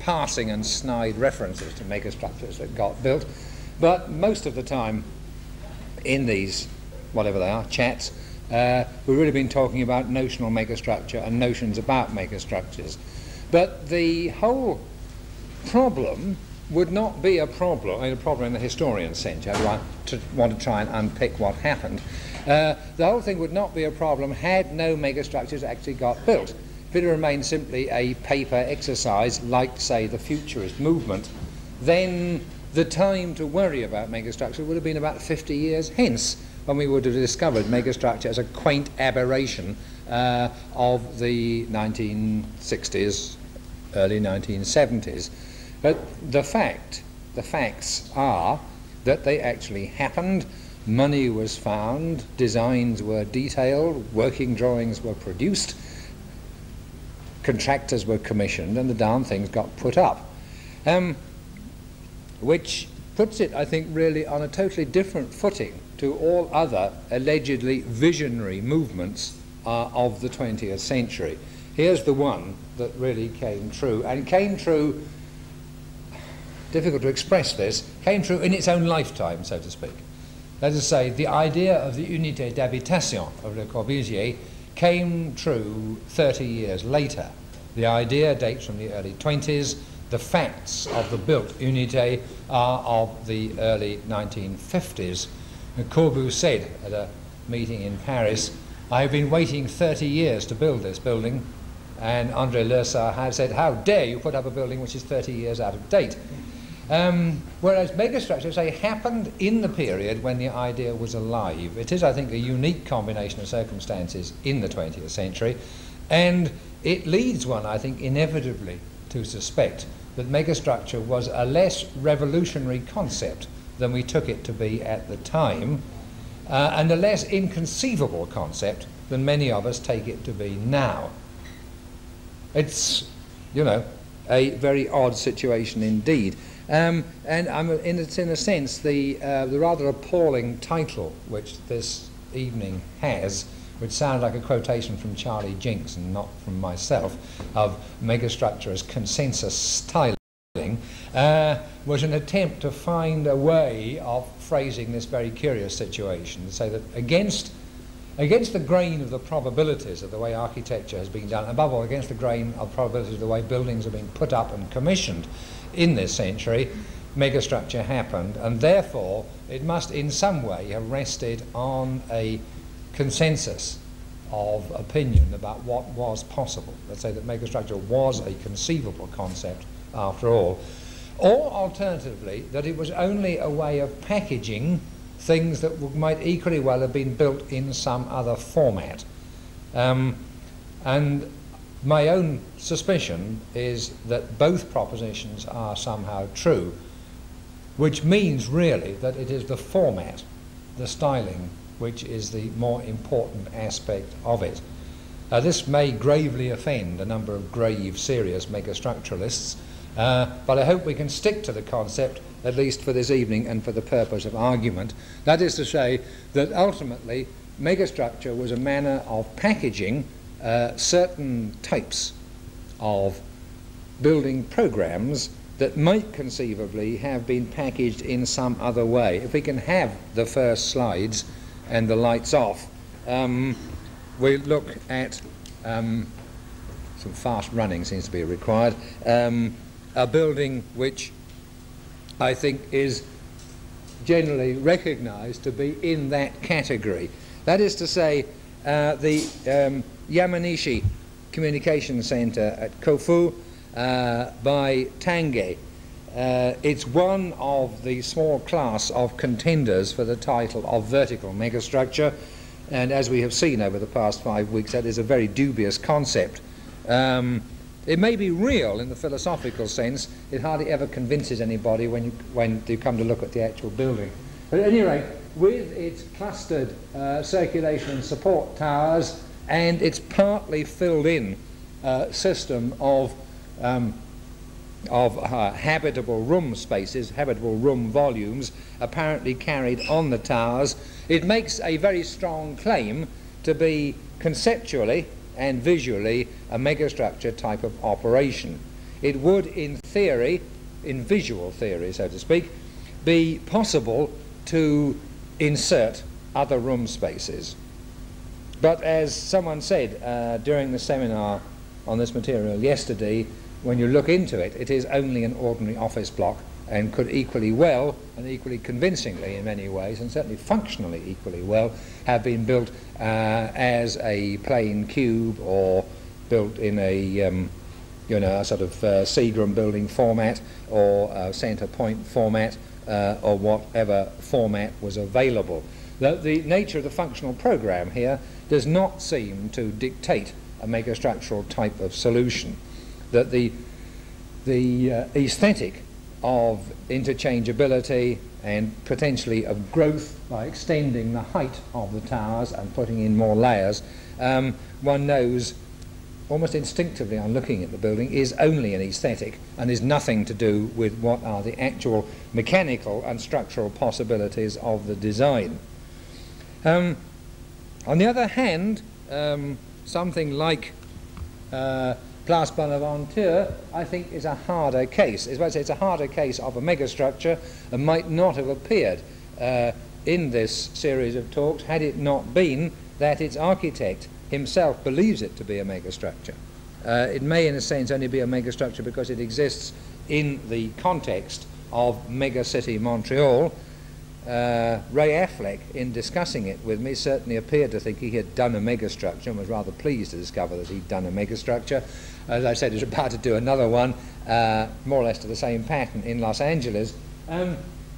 passing and snide references to megastructures that got built, but most of the time in these, whatever they are, chats, we've really been talking about notional megastructure and notions about megastructures. But the whole problem would not be a problem in the historian sense. I want to try and unpick what happened. The whole thing would not be a problem had no megastructures actually got built. If it had remained simply a paper exercise, like, say, the futurist movement, then the time to worry about megastructure would have been about 50 years hence, when we would have discovered megastructure as a quaint aberration of the 1960s, early 1970s. But the facts are that they actually happened. Money was found, designs were detailed, working drawings were produced, contractors were commissioned, and the darn things got put up. Which puts it, I think, really on a totally different footing to all other allegedly visionary movements of the 20th century. Here's the one that really came true, and came true, difficult to express this, came true in its own lifetime, so to speak. That is to say, the idea of the unité d'habitation of Le Corbusier came true 30 years later. The idea dates from the early 20s. The facts of the built unité are of the early 1950s. Corbu said at a meeting in Paris, "I have been waiting 30 years to build this building," and André Lersat had said, "How dare you put up a building which is 30 years out of date?" Whereas megastructures, say, happened in the period when the idea was alive. It is, I think, a unique combination of circumstances in the 20th century, and it leads one, I think, inevitably to suspect that megastructure was a less revolutionary concept than we took it to be at the time, and a less inconceivable concept than many of us take it to be now. It's, you know, a very odd situation indeed. And it's in a sense the rather appalling title which this evening has, which sounds like a quotation from Charlie Jinks and not from myself, of megastructure as consensus styling, was an attempt to find a way of phrasing this very curious situation, to say that against the grain of the probabilities of the way architecture has been done, above all against the grain of probabilities of the way buildings have been put up and commissioned in this century, megastructure happened, and therefore it must in some way have rested on a consensus of opinion about what was possible. Let's say that megastructure was a conceivable concept after all. Or alternatively, that it was only a way of packaging things that might equally well have been built in some other format. And my own suspicion is that both propositions are somehow true, which means really that it is the format, the styling, which is the more important aspect of it. This may gravely offend a number of grave, serious megastructuralists, but I hope we can stick to the concept, at least for this evening and for the purpose of argument. That is to say that ultimately megastructure was a manner of packaging certain types of building programs that might conceivably have been packaged in some other way. If we can have the first slides and the lights off, we look at some fast running seems to be required, a building which I think is generally recognized to be in that category. That is to say, the Yamanishi Communication Center at Kofu by Tange. It's one of the small class of contenders for the title of vertical megastructure, and as we have seen over the past 5 weeks, that is a very dubious concept. It may be real in the philosophical sense. It hardly ever convinces anybody when you come to look at the actual building. But at any rate, with its clustered circulation and support towers and its partly filled in system of habitable room spaces, habitable room volumes apparently carried on the towers, it makes a very strong claim to be conceptually and visually a megastructure type of operation. it would, in theory, in visual theory, so to speak, be possible to insert other room spaces. But as someone said during the seminar on this material yesterday, when you look into it, it is only an ordinary office block and could equally well, and equally convincingly in many ways, and certainly functionally equally well, have been built as a plain cube or built in a you know, a sort of Seagram building format or a centre point format or whatever format was available. The nature of the functional program here does not seem to dictate a megastructural type of solution. That the aesthetic of interchangeability and potentially of growth by extending the height of the towers and putting in more layers, one knows almost instinctively on looking at the building is only an aesthetic and is nothing to do with what are the actual mechanical and structural possibilities of the design. On the other hand, something like Place Bonaventure, I think, is a harder case. It's a harder case of a megastructure and might not have appeared in this series of talks had it not been that its architect himself believes it to be a megastructure. It may, in a sense, only be a megastructure because it exists in the context of megacity Montreal. Ray Affleck, in discussing it with me, certainly appeared to think he had done a megastructure and was rather pleased to discover that he'd done a megastructure. As I said, he's about to do another one, more or less to the same pattern in Los Angeles.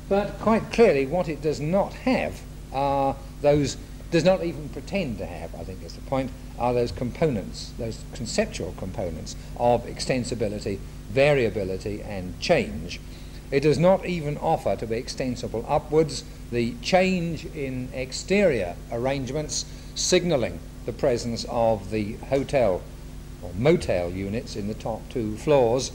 But quite clearly what it does not have are those, does not even pretend to have, I think is the point, are those components, those conceptual components of extensibility, variability and change. It does not even offer to be extensible upwards the change in exterior arrangements signalling the presence of the hotel or motel units in the top two floors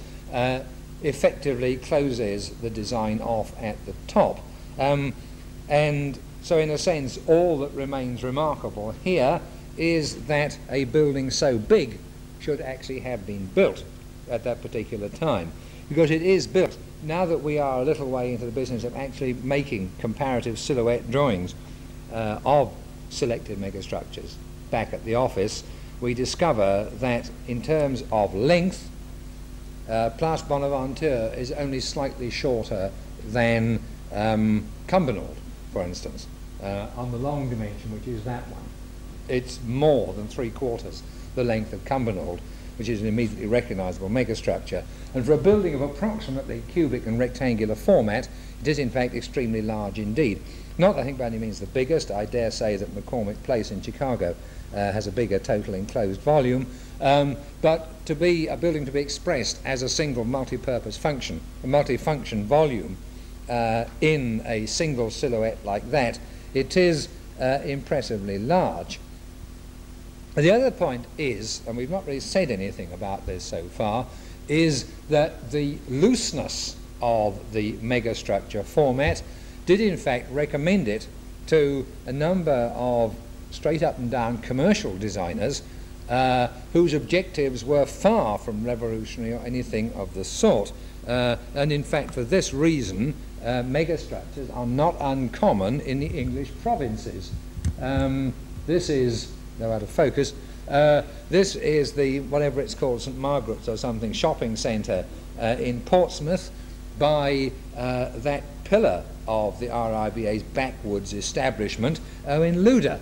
effectively closes the design off at the top. And so in a sense all that remains remarkable here is that a building so big should actually have been built at that particular time, because it is built. Now that we are a little way into the business of actually making comparative silhouette drawings of selected megastructures back at the office, we discover that in terms of length, Place Bonaventure is only slightly shorter than Cumbernauld, for instance, on the long dimension, which is that one. It's more than 3/4 the length of Cumbernauld, which is an immediately recognisable megastructure. And for a building of approximately cubic and rectangular format, it is in fact extremely large indeed. Not, I think, by any means the biggest. I dare say that McCormick Place in Chicago has a bigger total enclosed volume. But to be a building to be expressed as a single multi-purpose function, a multi-function volume in a single silhouette like that, it is impressively large. The other point is, and we've not really said anything about this so far, is that the looseness of the megastructure format did in fact recommend it to a number of straight up and down commercial designers whose objectives were far from revolutionary or anything of the sort. And in fact for this reason megastructures are not uncommon in the English provinces. This is, though out of focus, this is the, whatever it's called, St Margaret's or something, shopping centre in Portsmouth, by that pillar of the RIBA's backwoods establishment, Owen Luder,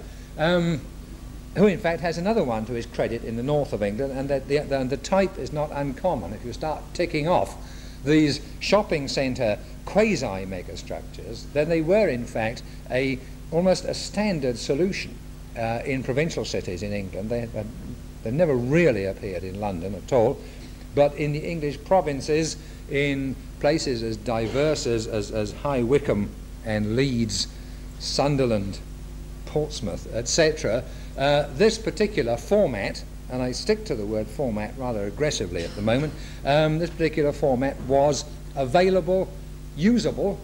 who in fact has another one to his credit in the north of England, and that the type is not uncommon. If you start ticking off these shopping centre quasi-megastructures, then they were in fact almost a standard solution in provincial cities in England. They never really appeared in London at all, but in the English provinces, in places as diverse as High Wycombe and Leeds, Sunderland, Portsmouth, etc., this particular format, and I stick to the word format rather aggressively at the moment, this particular format was available, usable,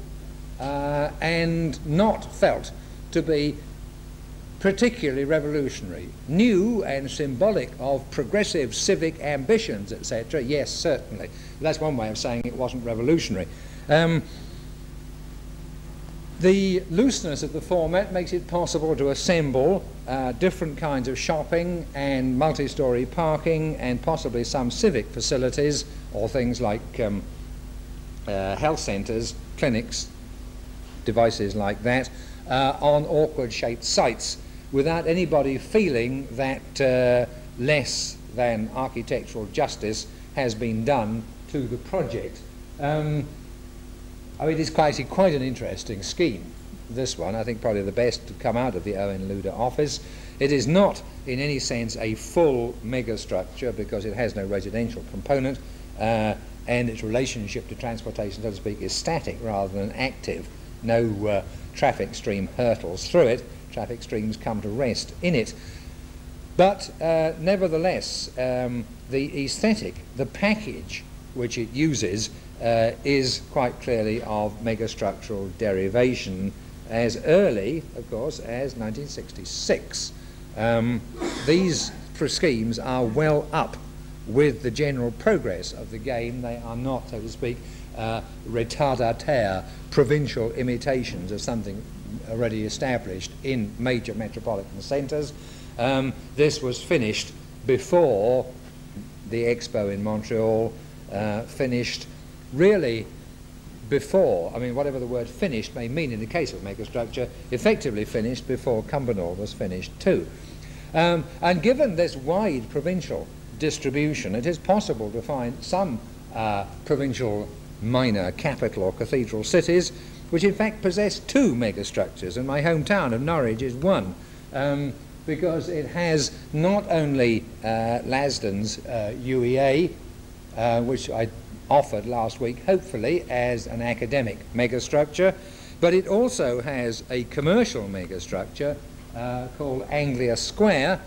and not felt to be particularly revolutionary. New and symbolic of progressive civic ambitions, etc. Yes, certainly. That's one way of saying it wasn't revolutionary. The looseness of the format makes it possible to assemble different kinds of shopping and multi-storey parking and possibly some civic facilities or things like health centres, clinics, devices like that, on awkward-shaped sites without anybody feeling that less than architectural justice has been done to the project. I mean, it's quite an interesting scheme, this one. I think probably the best to come out of the Owen Luder office. It is not in any sense a full megastructure because it has no residential component and its relationship to transportation, so to speak, is static rather than active. No traffic stream hurtles through it. Traffic streams come to rest in it. But nevertheless, the aesthetic, the package which it uses is quite clearly of megastructural derivation as early, of course, as 1966. These schemes are well up with the general progress of the game. They are not, so to speak, retardataire provincial imitations of something already established in major metropolitan centres. This was finished before the Expo in Montreal, finished really before, I mean, whatever the word finished may mean in the case of megastructure, effectively finished before Cumbernauld was finished too. And given this wide provincial distribution, it is possible to find some provincial minor capital or cathedral cities which in fact possess two megastructures, and my hometown of Norwich is one, because it has not only Lasden's UEA, which I offered last week, hopefully as an academic megastructure, but it also has a commercial megastructure called Anglia Square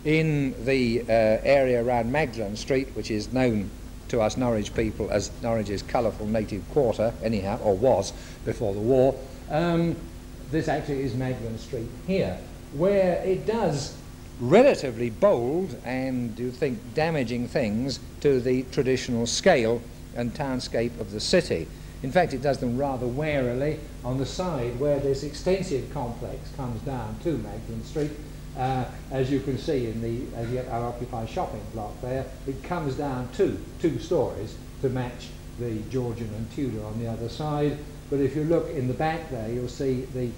in the area around Magdalen Street, which is known to us Norwich people as Norwich's colourful native quarter, anyhow, or was before the war. This actually is Magdalen Street here, where it does relatively bold and, you think, damaging things to the traditional scale and townscape of the city. In fact, it does them rather warily on the side where this extensive complex comes down to Magdalen Street. As you can see in the Occupy shopping block there, it comes down to 2 stories to match the Georgian and Tudor on the other side. But if you look in the back there, you'll see the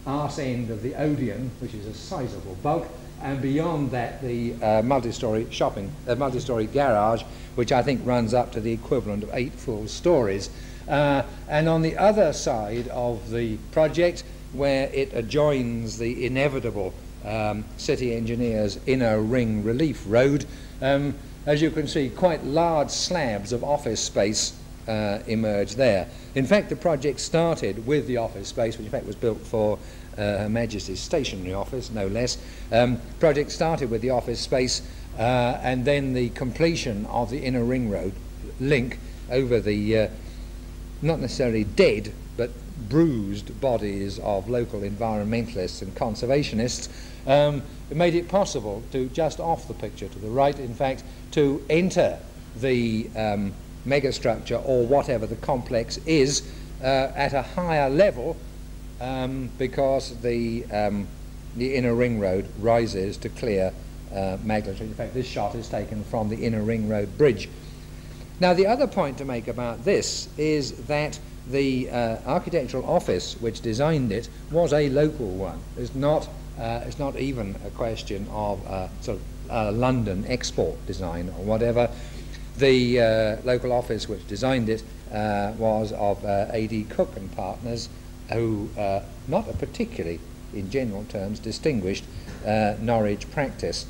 arse end of the Odeon, which is a sizable bulk, and beyond that the multi-storey multi-storey garage, which I think runs up to the equivalent of 8 full stories. And on the other side of the project, where it adjoins the inevitable city engineers inner ring relief road, as you can see, quite large slabs of office space emerge there. In fact, the project started with the office space, which in fact was built for Her Majesty's Stationery Office, no less. Project started with the office space and then the completion of the inner ring road link over the not necessarily dead but bruised bodies of local environmentalists and conservationists. It made it possible to, just off the picture to the right, in fact, to enter the megastructure, or whatever the complex is, at a higher level because the inner ring road rises to clear Magdalen Street. In fact, this shot is taken from the inner ring road bridge. Now, the other point to make about this is that the architectural office which designed it was a local one. It's not even a question of sort of London export design or whatever. The local office which designed it was of A.D. Cook and Partners, who not a particularly, in general terms, distinguished Norwich practice.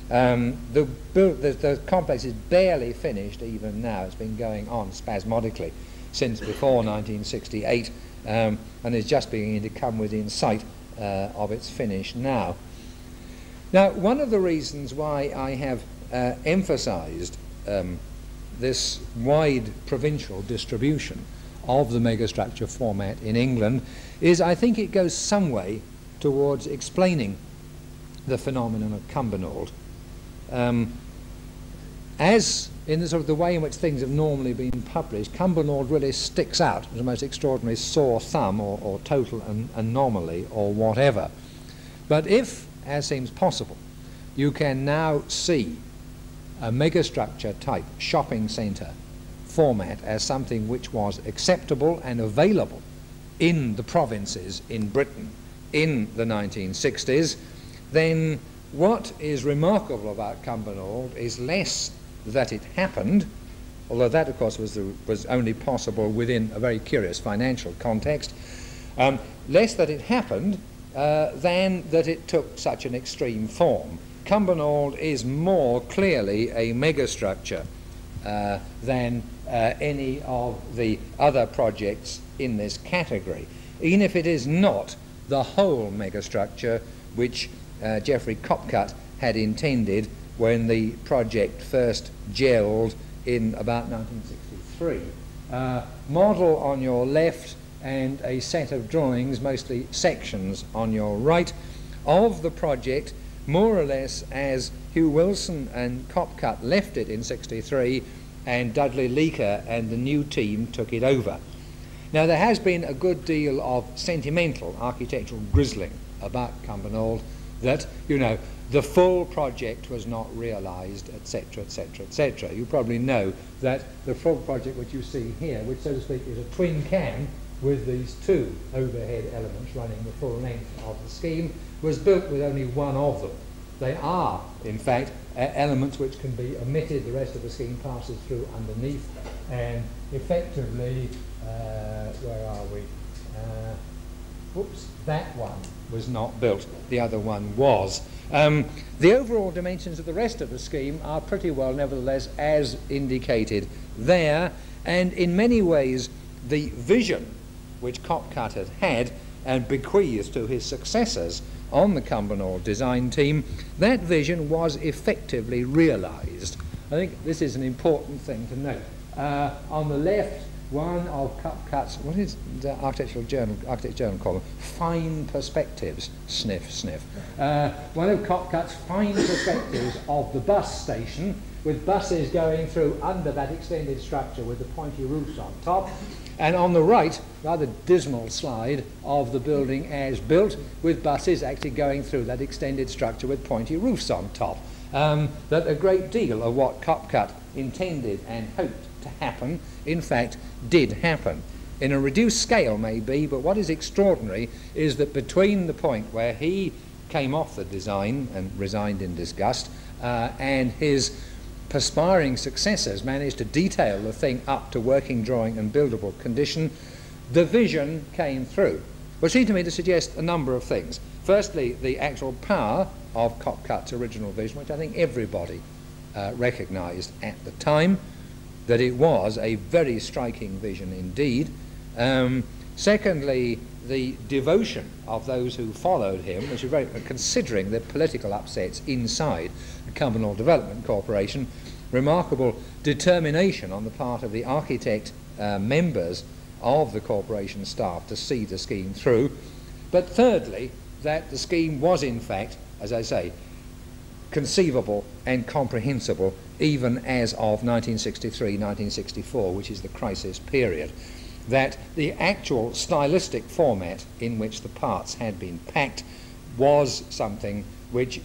The complex is barely finished even now. It's been going on spasmodically since before 1968 and is just beginning to come within sight of its finish now. Now, one of the reasons why I have emphasized this wide provincial distribution of the megastructure format in England is I think it goes some way towards explaining the phenomenon of Cumbernauld. As in the sort of the way in which things have normally been published, Cumbernauld really sticks out as the most extraordinary sore thumb or total anomaly or whatever. But if, as seems possible, you can now see a megastructure type shopping centre format as something which was acceptable and available in the provinces in Britain in the 1960s, then what is remarkable about Cumbernauld is less that it happened, although that of course was only possible within a very curious financial context, less that it happened than that it took such an extreme form. Cumbernauld is more clearly a megastructure than any of the other projects in this category, even if it is not the whole megastructure which Geoffrey Copcutt had intended when the project first gelled in about 1963. Model on your left and a set of drawings, mostly sections, on your right, of the project more or less as Hugh Wilson and Copcutt left it in 63 and Dudley Leaker and the new team took it over. Now there has been a good deal of sentimental architectural grizzling about Cumbernauld, that, you know, the full project was not realised, etc., etc., etc. You probably know that the full project which you see here, which so to speak is a twin cam with these two overhead elements running the full length of the scheme, was built with only one of them. They are, in fact, elements which can be omitted. The rest of the scheme passes through underneath, and effectively, where are we? Whoops, that one was not built, the other one was. The overall dimensions of the rest of the scheme are pretty well, nevertheless, as indicated there, and in many ways the vision which Copcutt had had and bequeathed to his successors on the Cumbernauld design team, that vision was effectively realised. I think this is an important thing to note. On the left, one of Copcutt's, what is the Architectural Journal call them? Fine perspectives, sniff, sniff. One of Copcutt's fine perspectives of the bus station, with buses going through under that extended structure with the pointy roofs on top. And on the right, rather dismal slide of the building as built, with buses actually going through that extended structure with pointy roofs on top. That a great deal of what Copcutt intended and hoped to happen, in fact, did happen. In a reduced scale, maybe, but what is extraordinary is that between the point where he came off the design and resigned in disgust, and his perspiring successors managed to detail the thing up to working drawing and buildable condition, the vision came through, which seemed to me to suggest a number of things. Firstly, the actual power of Copcutt's original vision, which I think everybody recognised at the time, that it was a very striking vision indeed. Secondly, the devotion of those who followed him, which was very, considering the political upsets inside the Cumbernauld Development Corporation, remarkable determination on the part of the architect members of the corporation staff to see the scheme through. But thirdly, that the scheme was in fact, as I say, conceivable and comprehensible even as of 1963-1964, which is the crisis period. That the actual stylistic format in which the parts had been packed was something which,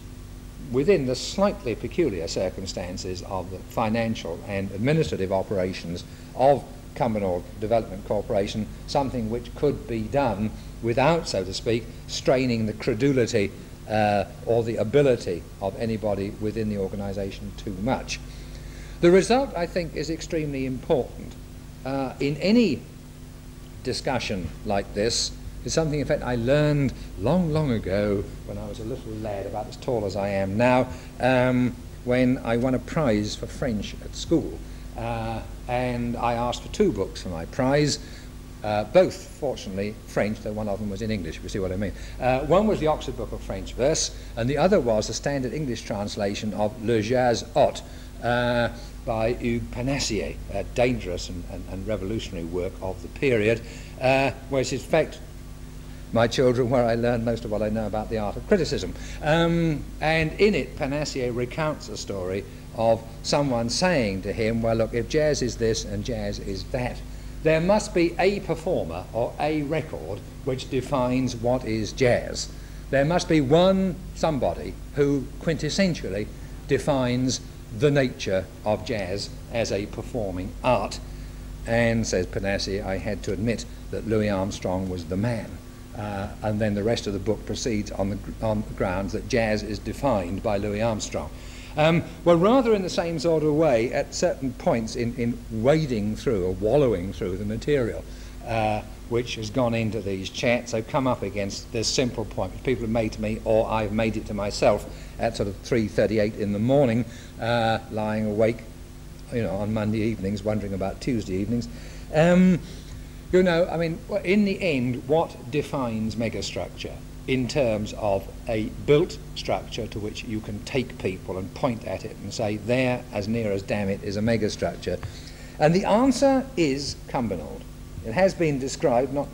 within the slightly peculiar circumstances of the financial and administrative operations of Cumbernauld Development Corporation, something which could be done without, so to speak, straining the credulity or the ability of anybody within the organisation too much. The result, I think, is extremely important. In any discussion like this is something, in fact, I learned long, long ago when I was a little lad, about as tall as I am now, when I won a prize for French at school. And I asked for 2 books for my prize, both, fortunately, French, though one of them was in English, if you see what I mean. One was the Oxford Book of French Verse, and the other was the standard English translation of Le Jazz Haute, by Hugues Panassier, a dangerous and revolutionary work of the period, which in fact my children, where I learned most of what I know about the art of criticism. And in it, Panassier recounts a story of someone saying to him, well, look, if jazz is this and jazz is that, there must be a performer or a record which defines what is jazz. There must be somebody who quintessentially defines the nature of jazz as a performing art. And, says Panassier, I had to admit that Louis Armstrong was the man. And then the rest of the book proceeds on the grounds that jazz is defined by Louis Armstrong. Well, rather in the same sort of way, at certain points in wading through or wallowing through the material which has gone into these chats, I've come up against this simple point which people have made to me, or I've made it to myself at sort of 3:38 in the morning, lying awake, you know, on Monday evenings, wondering about Tuesday evenings. You know, I mean, in the end, what defines megastructure in terms of a built structure to which you can take people and point at it and say, there, as near as damn it, is a megastructure? And the answer is Cumbernauld. It has been described, not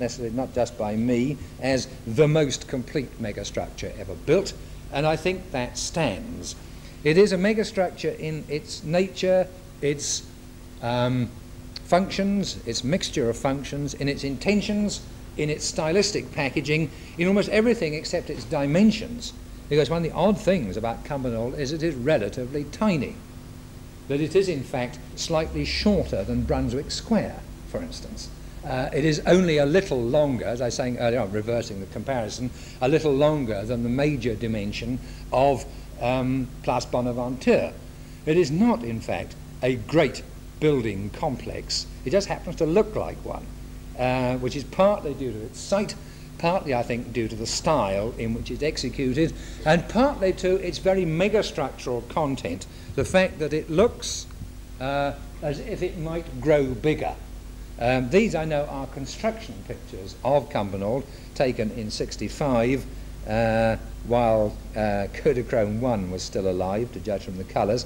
just by me, as the most complete megastructure ever built, and I think that stands. It is a megastructure in its nature, its functions, its mixture of functions, in its intentions, in its stylistic packaging, in almost everything except its dimensions. Because one of the odd things about Cumbernauld is it is relatively tiny. That it is in fact slightly shorter than Brunswick Square, for instance. It is only a little longer, as I was saying earlier on, reversing the comparison, a little longer than the major dimension of Place Bonaventure. It is not, in fact, a great building complex. It just happens to look like one, which is partly due to its site, partly, I think, due to the style in which it's executed, and partly to its very megastructural content, the fact that it looks as if it might grow bigger. These, I know, are construction pictures of Cumbernauld taken in '65 while Kodachrome 1 was still alive, to judge from the colours.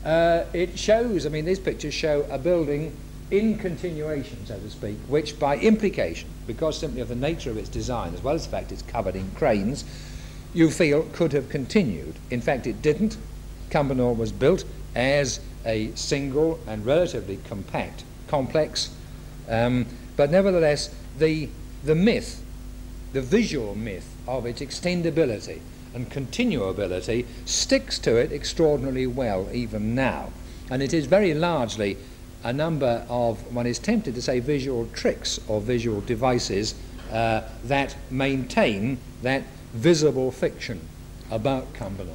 It shows, I mean, these pictures show a building in continuation, so to speak, which by implication, because simply of the nature of its design, as well as the fact it's covered in cranes, you feel could have continued. In fact, it didn't. Cumbernauld was built as a single and relatively compact complex, but nevertheless the myth, the visual myth of its extendability and continuability sticks to it extraordinarily well even now, and it is very largely a number of, one is tempted to say, visual tricks or visual devices that maintain that visible fiction about Cumbernauld.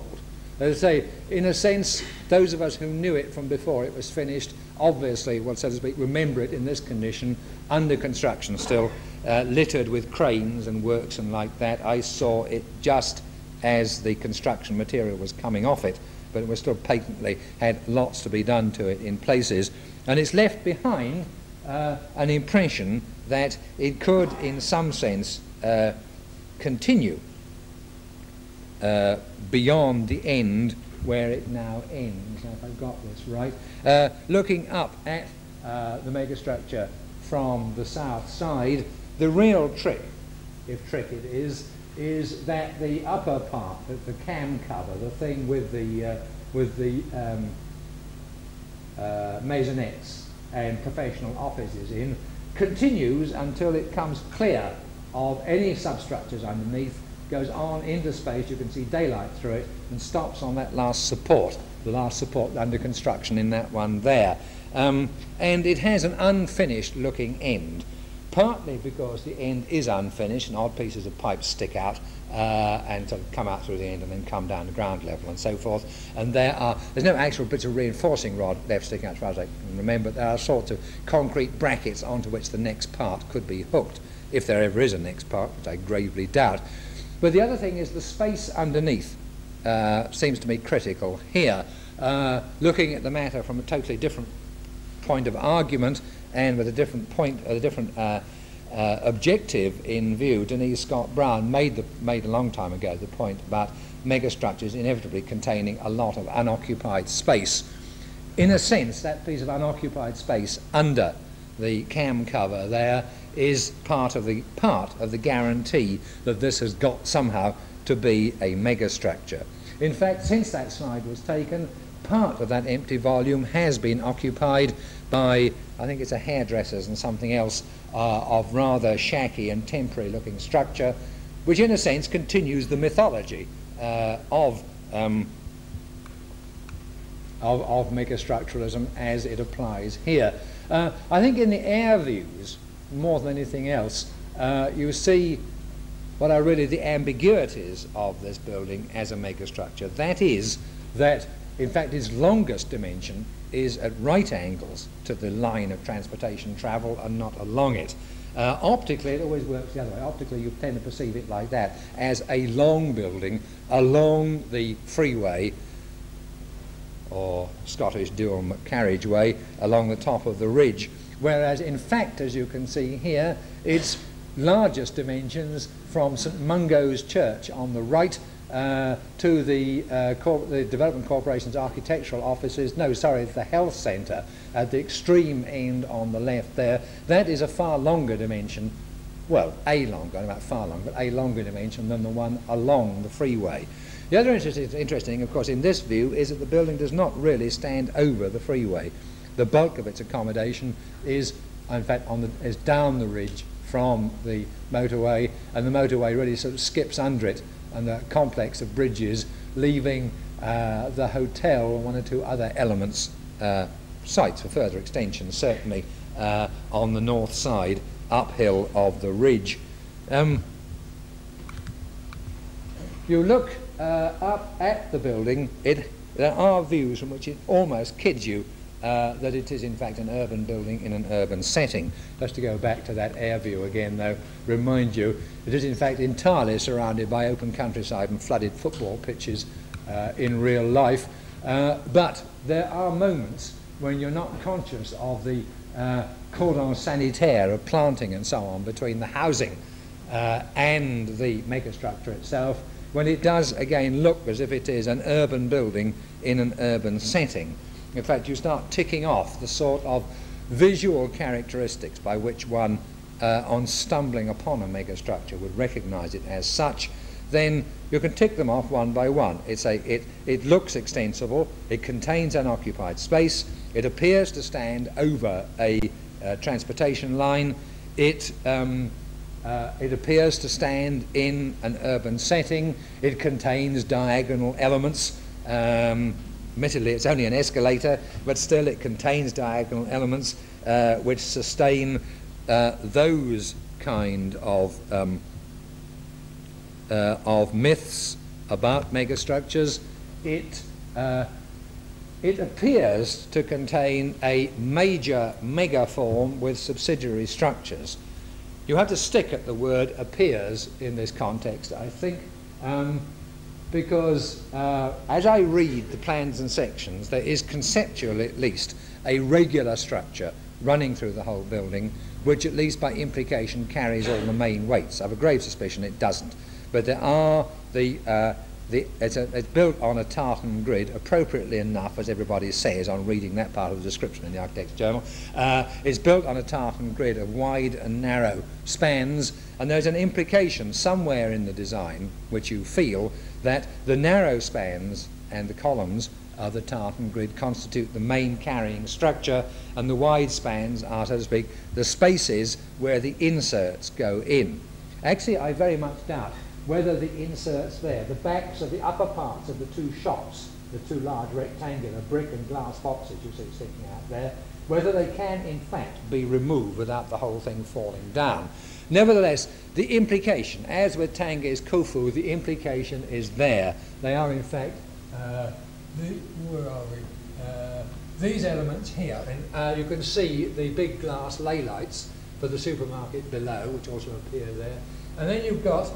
As I say, in a sense, those of us who knew it from before it was finished, obviously, well, so to speak, remember it in this condition, under construction still, littered with cranes and works and like that. I saw it just as the construction material was coming off it, but it was still patently, had lots to be done to it in places. And it's left behind an impression that it could, in some sense, continue beyond the end where it now ends. Now, if I've got this right, looking up at the megastructure from the south side, the real trick, if trick it is that the upper part, the cam cover, the thing with the maisonettes and professional offices in, continues until it comes clear of any substructures underneath, goes on into space, you can see daylight through it, and stops on that last support, the last support under construction in that one there. And it has an unfinished looking end, partly because the end is unfinished and odd pieces of pipe stick out and sort of come out through the end and then come down to ground level and so forth. And there's no actual bits of reinforcing rod left sticking out as far as I can remember. There are sorts of concrete brackets onto which the next part could be hooked, if there ever is a next part, which I gravely doubt. But the other thing is the space underneath seems to me critical here. Looking at the matter from a totally different point of argument and with a different point, a different objective in view, Denise Scott Brown made a long time ago the point about megastructures inevitably containing a lot of unoccupied space. In a sense, that piece of unoccupied space under the cam cover there is part of the guarantee that this has got somehow to be a megastructure. In fact, since that slide was taken, part of that empty volume has been occupied by, I think it's a hairdresser's and something else of rather shacky and temporary looking structure, which in a sense continues the mythology of megastructuralism as it applies here. I think in the air views, more than anything else, you see what are really the ambiguities of this building as a megastructure. That is, that in fact its longest dimension is at right angles to the line of transportation travel and not along it. Optically, it always works the other way. Optically, you tend to perceive it like that, as a long building along the freeway, or Scottish dual carriageway, along the top of the ridge. Whereas, in fact, as you can see here, its largest dimensions from St Mungo's Church on the right to the Development Corporation's architectural offices, no, sorry, the health centre at the extreme end on the left there. That is a far longer dimension, well, not far longer, but a longer dimension than the one along the freeway. The other interesting, of course, in this view is that the building does not really stand over the freeway. The bulk of its accommodation is, in fact, is down the ridge from the motorway, and the motorway really sort of skips under it and a complex of bridges, leaving the hotel and one or two other elements, sites for further extension, certainly on the north side, uphill of the ridge. You look up at the building, there are views from which it almost kids you that it is in fact an urban building in an urban setting. Just to go back to that air view again though, remind you, it is in fact entirely surrounded by open countryside and flooded football pitches in real life. But there are moments when you're not conscious of the cordon sanitaire of planting and so on between the housing and the megastructure itself, when it does again look as if it is an urban building in an urban setting. In fact, you start ticking off the sort of visual characteristics by which one, on stumbling upon a megastructure, would recognise it as such. Then you can tick them off one by one. It looks extensible, it contains unoccupied space, it appears to stand over a transportation line, it appears to stand in an urban setting, it contains diagonal elements. Admittedly, it's only an escalator, but still it contains diagonal elements which sustain those kind of myths about megastructures. It appears to contain a major megaform with subsidiary structures. You have to stick at the word appears in this context, I think. Because as I read the plans and sections, there is conceptually at least a regular structure running through the whole building, which at least by implication carries all the main weights. I have a grave suspicion it doesn't. But there are it's built on a tartan grid, appropriately enough, as everybody says on reading that part of the description in the Architect's Journal. It's built on a tartan grid of wide and narrow spans, and there's an implication somewhere in the design which you feel that the narrow spans and the columns of the tartan grid constitute the main carrying structure, and the wide spans are, so to speak, the spaces where the inserts go in. Actually, I very much doubt whether the inserts there, the backs of the upper parts of the two shops, the two large rectangular brick and glass boxes you see sticking out there, whether they can in fact be removed without the whole thing falling down. Nevertheless, the implication, as with Tanguay's Khufu, the implication is there. They are in fact, where are we? These elements here, and you can see the big glass ley lights for the supermarket below, which also appear there. And then you've got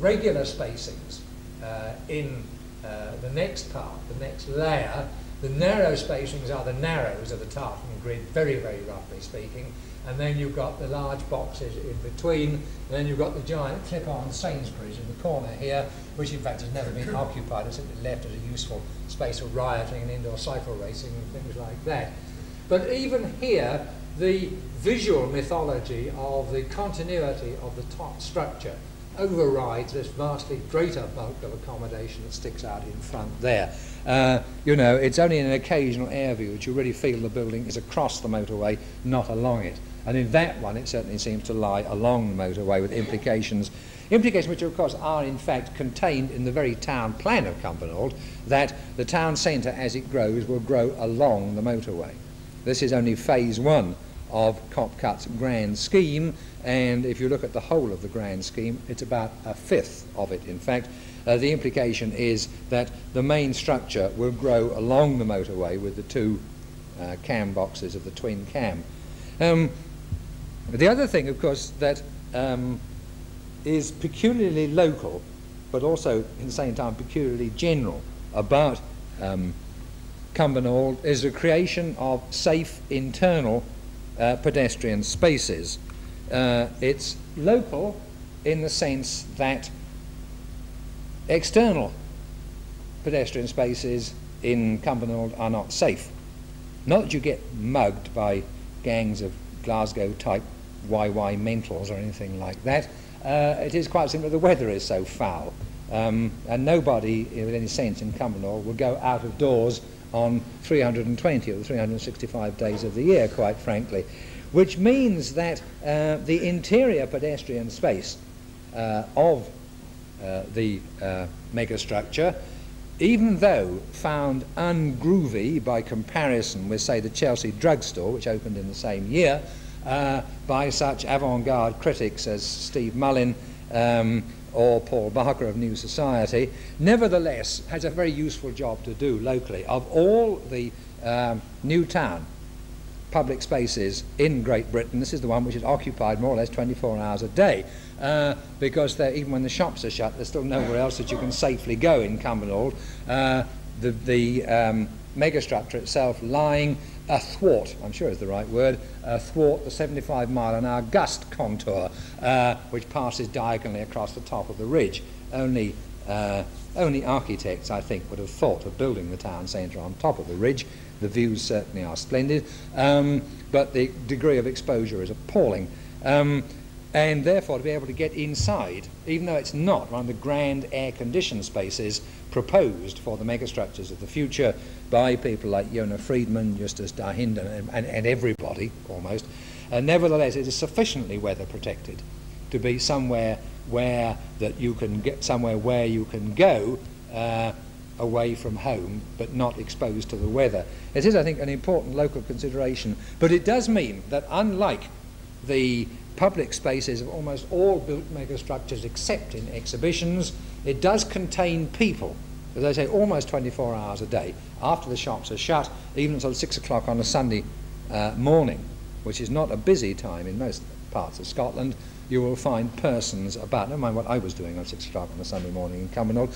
regular spacings in the next part, the next layer. The narrow spacings are the narrows of the tartan grid, very, very roughly speaking. And then you've got the large boxes in between. And then you've got the giant clip-on Sainsbury's in the corner here, which in fact has never been occupied. It's simply left as a useful space for rioting and indoor cycle racing and things like that. But even here, the visual mythology of the continuity of the top structure overrides this vastly greater bulk of accommodation that sticks out in front there. You know, it's only in an occasional air view that you really feel the building is across the motorway, not along it. And in that one, it certainly seems to lie along the motorway with implications which, of course, are in fact contained in the very town plan of Cumbernauld, that the town centre, as it grows, will grow along the motorway. This is only phase one of Copcut's grand scheme, and if you look at the whole of the grand scheme, it's about a fifth of it, in fact. The implication is that the main structure will grow along the motorway with the two cam boxes of the twin cam. The other thing, of course, that is peculiarly local, but also in the same time peculiarly general about Cumbernauld is the creation of safe internal pedestrian spaces. It's local in the sense that external pedestrian spaces in Cumbernauld are not safe. Not that you get mugged by gangs of Glasgow-type YY mentals or anything like that. It is quite simply the weather is so foul, and nobody with any sense in Cumbernauld will go out of doors on 320 or 365 days of the year, quite frankly, which means that the interior pedestrian space of the megastructure, even though found ungroovy by comparison with, say, the Chelsea drugstore, which opened in the same year, by such avant-garde critics as Steve Mullin or Paul Barker of New Society, nevertheless has a very useful job to do locally. Of all the new town public spaces in Great Britain, this is the one which is occupied more or less 24 hours a day, because even when the shops are shut, there's still nowhere else that you can safely go in Cumbernauld. The megastructure itself lying athwart, I'm sure is the right word, athwart the 75-mile-an-hour gust contour, which passes diagonally across the top of the ridge. Only architects, I think, would have thought of building the town centre on top of the ridge. The views certainly are splendid, but the degree of exposure is appalling. And therefore, to be able to get inside, even though it's not one of the grand air-conditioned spaces proposed for the megastructures of the future by people like Jona Friedman, Justus Dahinden, and everybody, almost, nevertheless, it is sufficiently weather protected to be somewhere where you can go away from home, but not exposed to the weather. It is, I think, an important local consideration, but it does mean that unlike the public spaces of almost all built megastructures except in exhibitions, it does contain people, as I say, almost 24 hours a day, after the shops are shut, even until 6 o'clock on a Sunday morning, which is not a busy time in most parts of Scotland. You will find persons about, never mind what I was doing on 6 o'clock on a Sunday morning in Cumbernauld,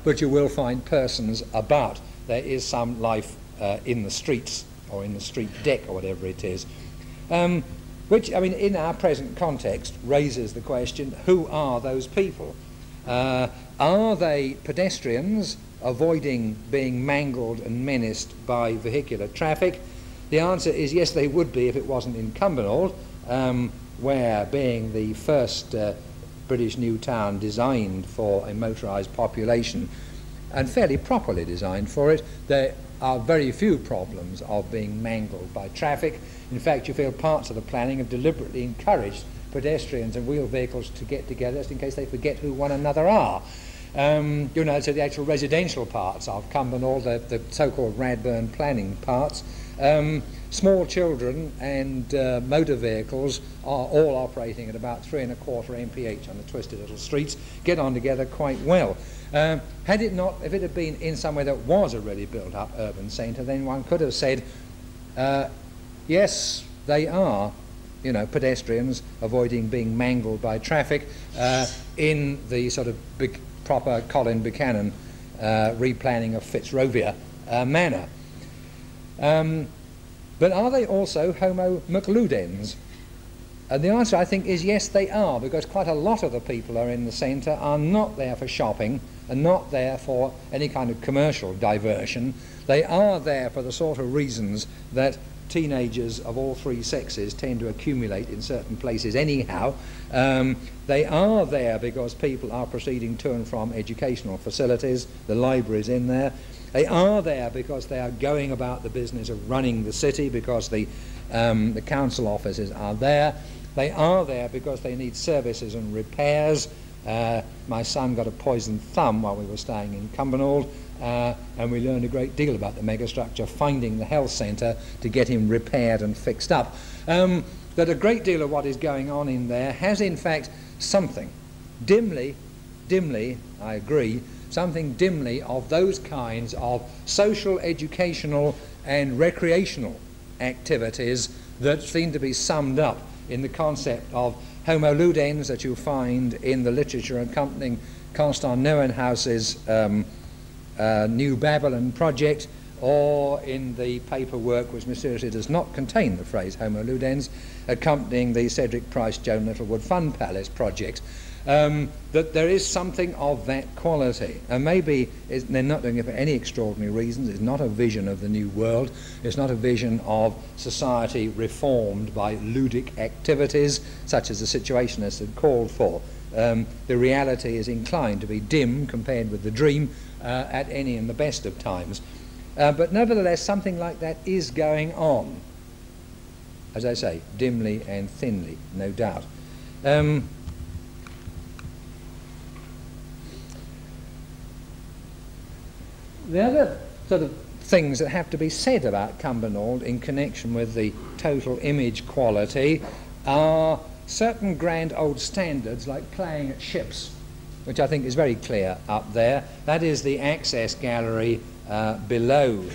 but you will find persons about. There is some life in the streets, or in the street deck, or whatever it is. Which, I mean, in our present context, raises the question, who are those people? Are they pedestrians avoiding being mangled and menaced by vehicular traffic? The answer is yes, they would be if it wasn't in Cumbernauld, where, being the first British new town designed for a motorised population, and fairly properly designed for it, there are very few problems of being mangled by traffic. In fact, you feel parts of the planning have deliberately encouraged pedestrians and wheeled vehicles to get together just in case they forget who one another are. You know, so the actual residential parts of Cumbernauld, the so-called Radburn planning parts, small children and motor vehicles are all operating at about 3¼ mph on the twisted little streets, get on together quite well. Had it not, if it had been in somewhere that was a really built-up urban centre, then one could have said, yes, they are, you know, pedestrians avoiding being mangled by traffic in the sort of proper Colin Buchanan replanning of Fitzrovia manner. But are they also Homo McLudens? And the answer, I think, is yes, they are, because quite a lot of the people who are in the centre are not there for shopping and not there for any kind of commercial diversion. They are there for the sort of reasons that teenagers of all three sexes tend to accumulate in certain places anyhow. They are there because people are proceeding to and from educational facilities. The library's in there. They are there because they are going about the business of running the city, because the council offices are there. They are there because they need services and repairs. My son got a poisoned thumb while we were staying in Cumbernauld, and we learned a great deal about the megastructure, finding the health centre to get him repaired and fixed up. That a great deal of what is going on in there has in fact something, dimly, I agree, something dimly of those kinds of social, educational and recreational activities that seem to be summed up in the concept of homo ludens that you find in the literature accompanying Constant Neuenhuis's New Babylon project, or in the paperwork which mysteriously does not contain the phrase homo ludens, accompanying the Cedric Price Joan Littlewood Fun Palace project. That there is something of that quality, and maybe they're not doing it for any extraordinary reasons. It's not a vision of the new world. It's not a vision of society reformed by ludic activities such as the Situationists had called for. The reality is inclined to be dim compared with the dream at any and the best of times. But nevertheless, something like that is going on, as I say, dimly and thinly, no doubt. The other sort of things that have to be said about Cumbernauld in connection with the total image quality are certain grand old standards like playing at ships, which I think is very clear up there. That is the access gallery below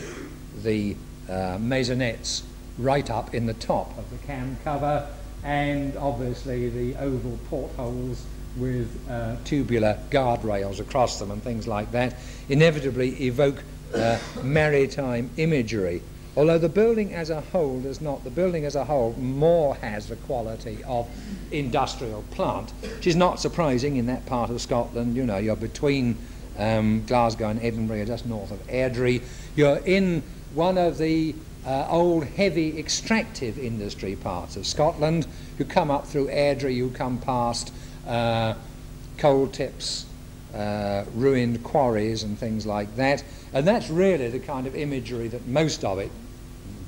the maisonettes, right up in the top of the cam cover, and obviously the oval portholes with tubular guardrails across them and things like that inevitably evoke maritime imagery. Although the building as a whole does not. The building as a whole more has the quality of industrial plant, which is not surprising in that part of Scotland. You know, you're between Glasgow and Edinburgh, you're just north of Airdrie. You're in one of the old heavy extractive industry parts of Scotland. You come up through Airdrie, you come past coal tips, ruined quarries and things like that, and that's really the kind of imagery that most of it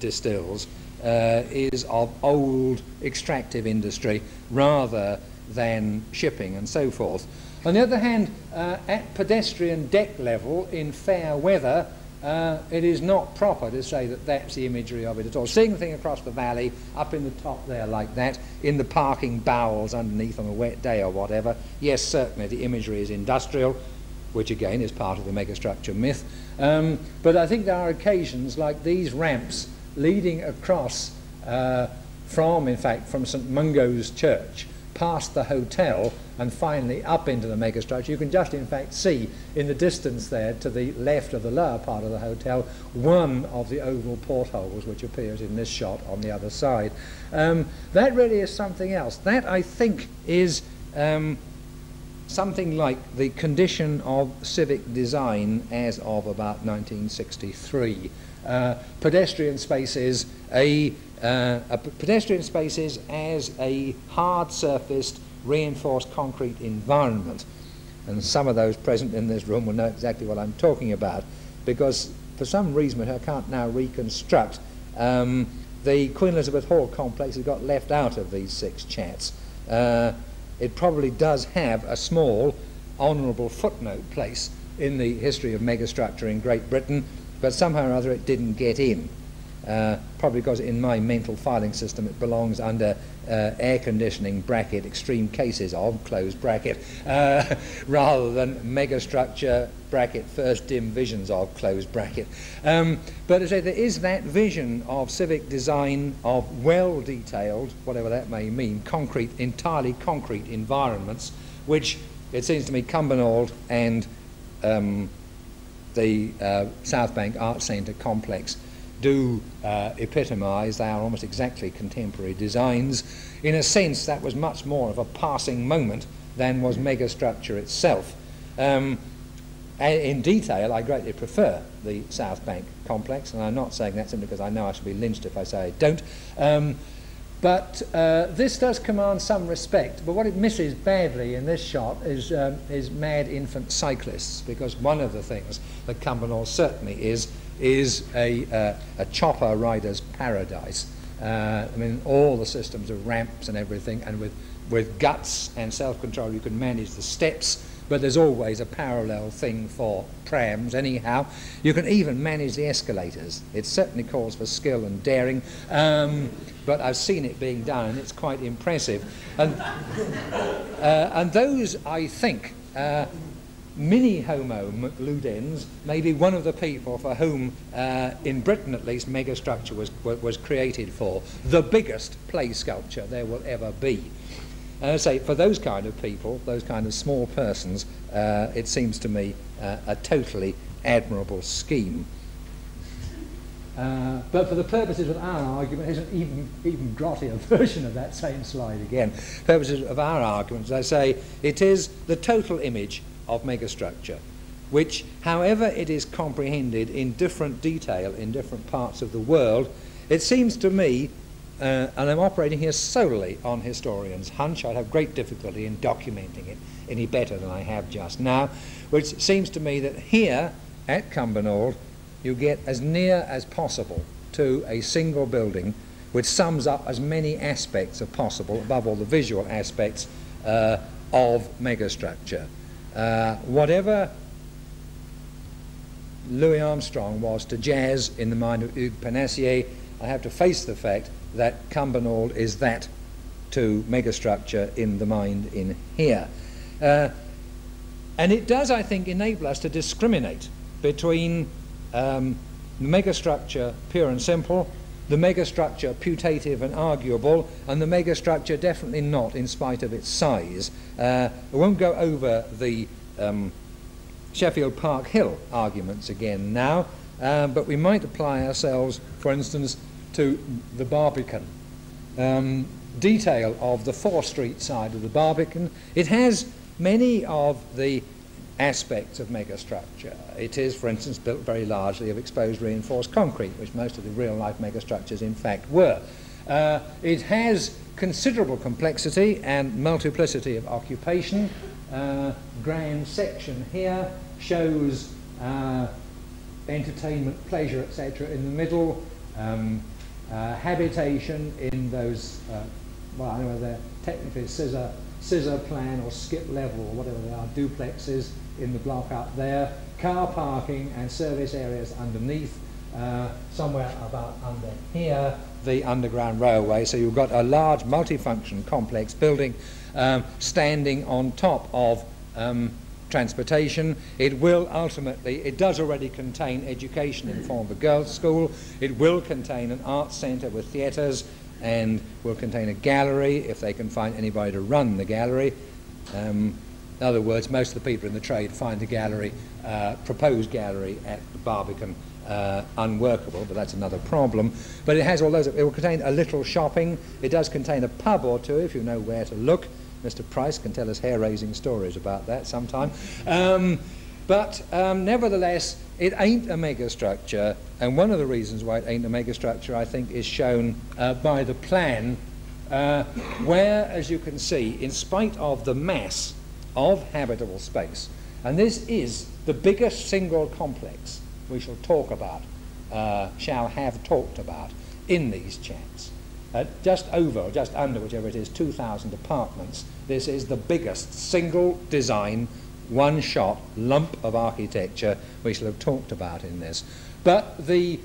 distills, is of old extractive industry rather than shipping and so forth. On the other hand, at pedestrian deck level in fair weather, it is not proper to say that that's the imagery of it at all. Seeing the thing across the valley, up in the top there like that, in the parking bowels underneath on a wet day or whatever, yes, certainly the imagery is industrial, which again is part of the megastructure myth. But I think there are occasions like these ramps leading across from St Mungo's Church, past the hotel and finally up into the megastructure. You can just in fact see in the distance there to the left of the lower part of the hotel one of the oval portholes which appears in this shot on the other side. That really is something else. That I think is something like the condition of civic design as of about 1963. Pedestrian spaces, pedestrian spaces as a hard-surfaced, reinforced concrete environment. And some of those present in this room will know exactly what I'm talking about, because for some reason which I can't now reconstruct, the Queen Elizabeth Hall complex has got left out of these 6 chats. It probably does have a small honourable footnote place in the history of megastructure in Great Britain, but somehow or other it didn't get in. Probably because in my mental filing system it belongs under air conditioning bracket extreme cases of close bracket rather than megastructure bracket first dim visions of close bracket. But as I say, there is that vision of civic design of well detailed, whatever that may mean, concrete, entirely concrete environments, which it seems to me Cumbernauld and the South Bank Art Centre complex do epitomise. They are almost exactly contemporary designs. In a sense, that was much more of a passing moment than was megastructure itself. in detail, I greatly prefer the South Bank complex, and I'm not saying that simply because I know I shall be lynched if I say I don't. But this does command some respect. But what it misses badly in this shot is mad infant cyclists, because one of the things that Cumbernauld certainly is a chopper rider's paradise. I mean, all the systems of ramps and everything, and with guts and self-control you can manage the steps, but there's always a parallel thing for prams anyhow. You can even manage the escalators. It certainly calls for skill and daring, but I've seen it being done and it's quite impressive. And those, I think, mini homo Ludens may be one of the people for whom, in Britain at least, megastructure was created for. The biggest play sculpture there will ever be. And I say, for those kind of people, those kind of small persons, it seems to me a totally admirable scheme. But for the purposes of our argument, here's an even grottier version of that same slide again. Purposes of our argument, as I say, it is the total image of megastructure, which, however it is comprehended in different detail in different parts of the world, it seems to me, and I'm operating here solely on historians' hunch, I'd have great difficulty in documenting it any better than I have just now, which seems to me that here at Cumbernauld you get as near as possible to a single building which sums up as many aspects as possible, above all the visual aspects, of megastructure. Whatever Louis Armstrong was to jazz in the mind of Hugues Panassier, I have to face the fact that Cumbernauld is that to megastructure in the mind in here. And it does, I think, enable us to discriminate between the megastructure pure and simple, the megastructure putative and arguable, and the megastructure definitely not in spite of its size. I won't go over the Sheffield Park Hill arguments again now, but we might apply ourselves, for instance, to the Barbican. Detail of the 4 Street side of the Barbican. It has many of the aspects of megastructure. It is, for instance, built very largely of exposed reinforced concrete, which most of the real-life megastructures in fact were. It has considerable complexity and multiplicity of occupation. Grand section here shows entertainment, pleasure, etc. in the middle. Habitation in those, well, I don't know whether they're technically scissor plan or skip level or whatever they are, duplexes in the block up there. Car parking and service areas underneath, somewhere about under here, the underground railway. So you've got a large multifunction complex building standing on top of transportation. It will ultimately, it does already contain education in the form of a girls' school. It will contain an arts centre with theatres, and will contain a gallery if they can find anybody to run the gallery. In other words, most of the people in the trade find the gallery, proposed gallery at the Barbican unworkable, but that's another problem. But it has all those. It will contain a little shopping. It does contain a pub or two if you know where to look. Mr. Price can tell us hair-raising stories about that sometime. But nevertheless, it ain't a megastructure, and one of the reasons why it ain't a megastructure, I think, is shown by the plan, where, as you can see, in spite of the mass of habitable space, and this is the biggest single complex we shall talk about, shall have talked about in these chats. Just over, or just under, whichever it is, 2,000 apartments. This is the biggest single design, one-shot lump of architecture we shall have talked about in this. But the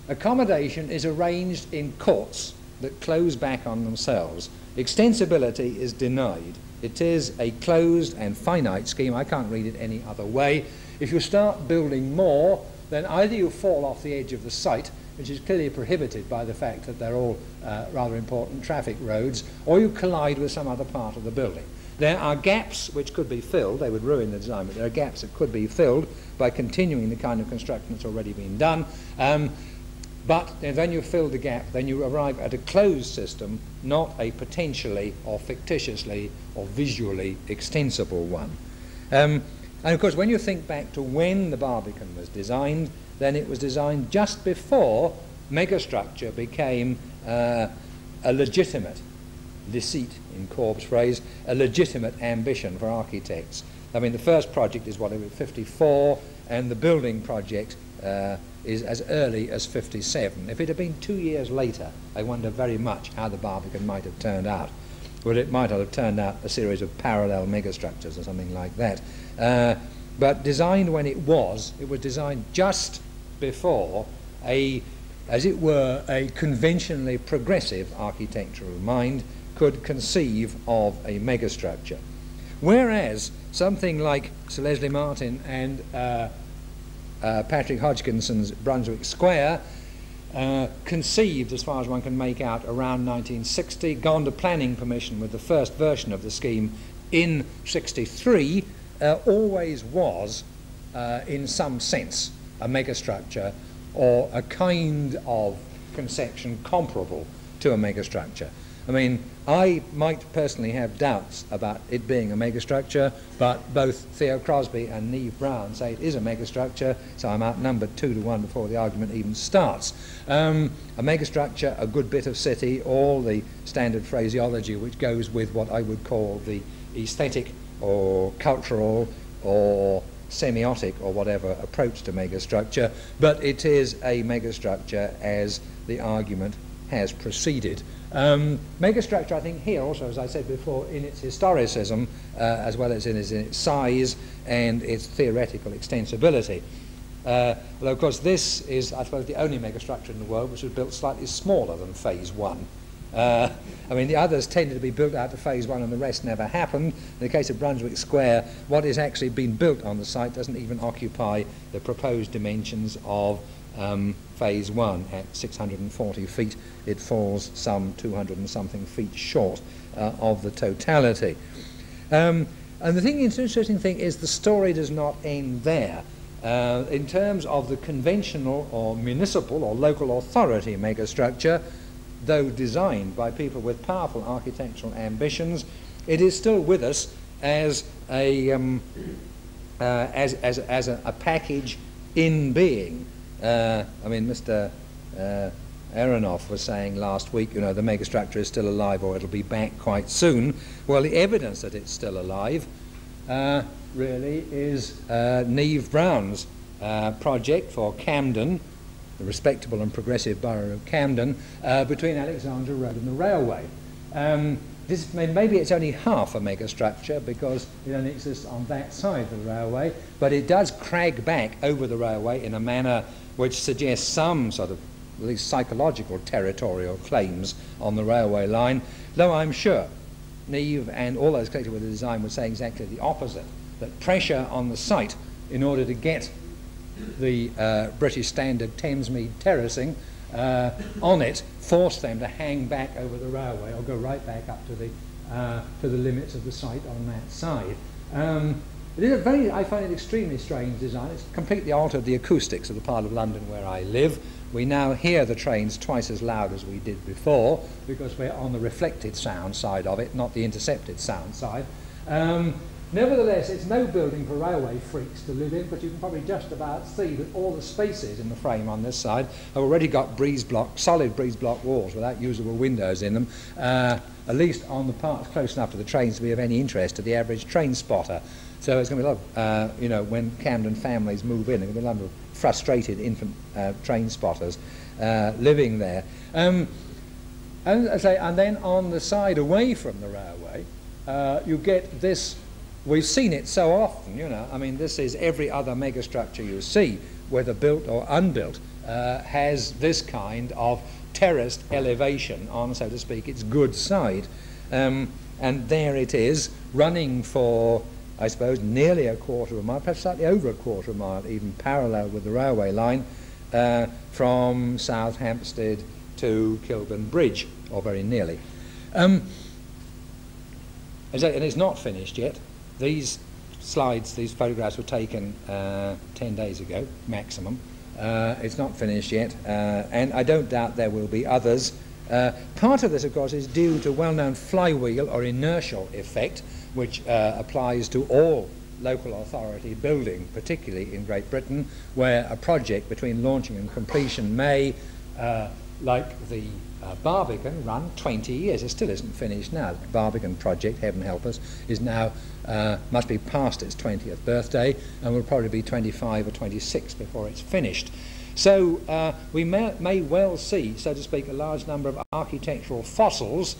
accommodation is arranged in courts that close back on themselves. Extensibility is denied. It is a closed and finite scheme. I can't read it any other way. If you start building more, then either you fall off the edge of the site, which is clearly prohibited by the fact that they're all rather important traffic roads, or you collide with some other part of the building. There are gaps which could be filled. They would ruin the design, but there are gaps that could be filled by continuing the kind of construction that's already been done. But then you fill the gap, then you arrive at a closed system, not a potentially or fictitiously or visually extensible one. And of course, when you think back to when the Barbican was designed, then it was designed just before megastructure became a legitimate, licite in Corb's phrase, a legitimate ambition for architects. I mean, the first project is, whatever, 54, and the building project is as early as 57. If it had been 2 years later, I wonder very much how the Barbican might have turned out. Well, it might have turned out a series of parallel megastructures or something like that. But designed when it was designed just before as it were, a conventionally progressive architectural mind could conceive of a megastructure. Whereas something like Sir Leslie Martin and Patrick Hodgkinson's Brunswick Square conceived, as far as one can make out, around 1960, gone to planning permission with the first version of the scheme in 63, always was, in some sense, a megastructure or a kind of conception comparable to a megastructure. I mean, I might personally have doubts about it being a megastructure, but both Theo Crosby and Neve Brown say it is a megastructure, so I'm outnumbered 2-1 before the argument even starts. A megastructure, a good bit of city, all the standard phraseology which goes with what I would call the aesthetic or cultural or semiotic or whatever approach to megastructure, but it is a megastructure as the argument has proceeded. Megastructure, I think, here also, as I said before, in its historicism, as well as in its size and its theoretical extensibility. Although, of course, this is, I suppose, the only megastructure in the world which was built slightly smaller than Phase 1. I mean, the others tended to be built out to Phase 1 and the rest never happened. In the case of Brunswick Square, what is actually being built on the site doesn't even occupy the proposed dimensions of Phase 1 at 640 feet. It falls some 200 and something feet short of the totality. And the interesting thing is the story does not end there. In terms of the conventional or municipal or local authority megastructure, though designed by people with powerful architectural ambitions, it is still with us as a package in being. I mean, Mr. Aronoff was saying last week, you know, the megastructure is still alive or it'll be back quite soon. Well, the evidence that it's still alive really is Neve Brown's project for Camden, the respectable and progressive borough of Camden, between Alexandra Road and the railway. Maybe it's only half a megastructure because it only exists on that side of the railway, but it does crag back over the railway in a manner which suggests some sort of at least psychological territorial claims on the railway line, though I'm sure Neve and all those connected with the design would say exactly the opposite, that pressure on the site in order to get the British standard Thamesmead terracing on it forced them to hang back over the railway or go right back up to the limits of the site on that side. It is I find it extremely strange design. It's completely altered the acoustics of the part of London where I live. We now hear the trains twice as loud as we did before because we're on the reflected sound side of it, not the intercepted sound side. Nevertheless, it's no building for railway freaks to live in, but you can probably just about see that all the spaces in the frame on this side have already got solid breeze block walls without usable windows in them, at least on the parts close enough to the trains to be of any interest to the average train spotter. So it's going to be a lot of, you know, when Camden families move in, there's going to be a lot of frustrated infant train spotters living there. And then on the side away from the railway, you get this. We've seen it so often, you know. I mean, this is every other megastructure you see, whether built or unbuilt, has this kind of terraced elevation on, so to speak, its good side. And there it is, running for, I suppose, nearly a quarter of a mile, perhaps slightly over a quarter of a mile, even parallel with the railway line, from South Hampstead to Kilburn Bridge, or very nearly. And it's not finished yet. These slides, these photographs were taken 10 days ago, maximum. It's not finished yet, and I don't doubt there will be others. Part of this, of course, is due to well-known flywheel or inertial effect, which applies to all local authority building, particularly in Great Britain, where a project between launching and completion may, like the Barbican, run 20 years. It still isn't finished now. The Barbican project, heaven help us, is now, must be past its 20th birthday and will probably be 25 or 26 before it's finished. So we may well see, so to speak, a large number of architectural fossils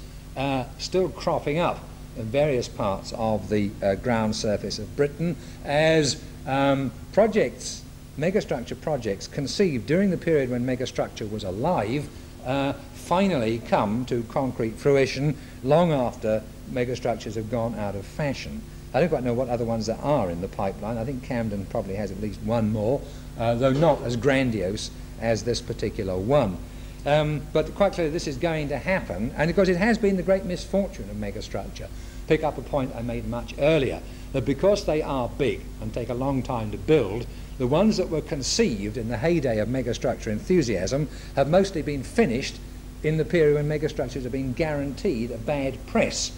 still cropping up in various parts of the ground surface of Britain as projects, megastructure projects conceived during the period when megastructure was alive finally come to concrete fruition long after megastructures have gone out of fashion. I don't quite know what other ones there are in the pipeline. I think Camden probably has at least one more, though not as grandiose as this particular one. But quite clearly this is going to happen, and because it has been the great misfortune of megastructure. Pick up a point I made much earlier, that because they are big and take a long time to build, the ones that were conceived in the heyday of megastructure enthusiasm have mostly been finished in the period when megastructures have been guaranteed a bad press.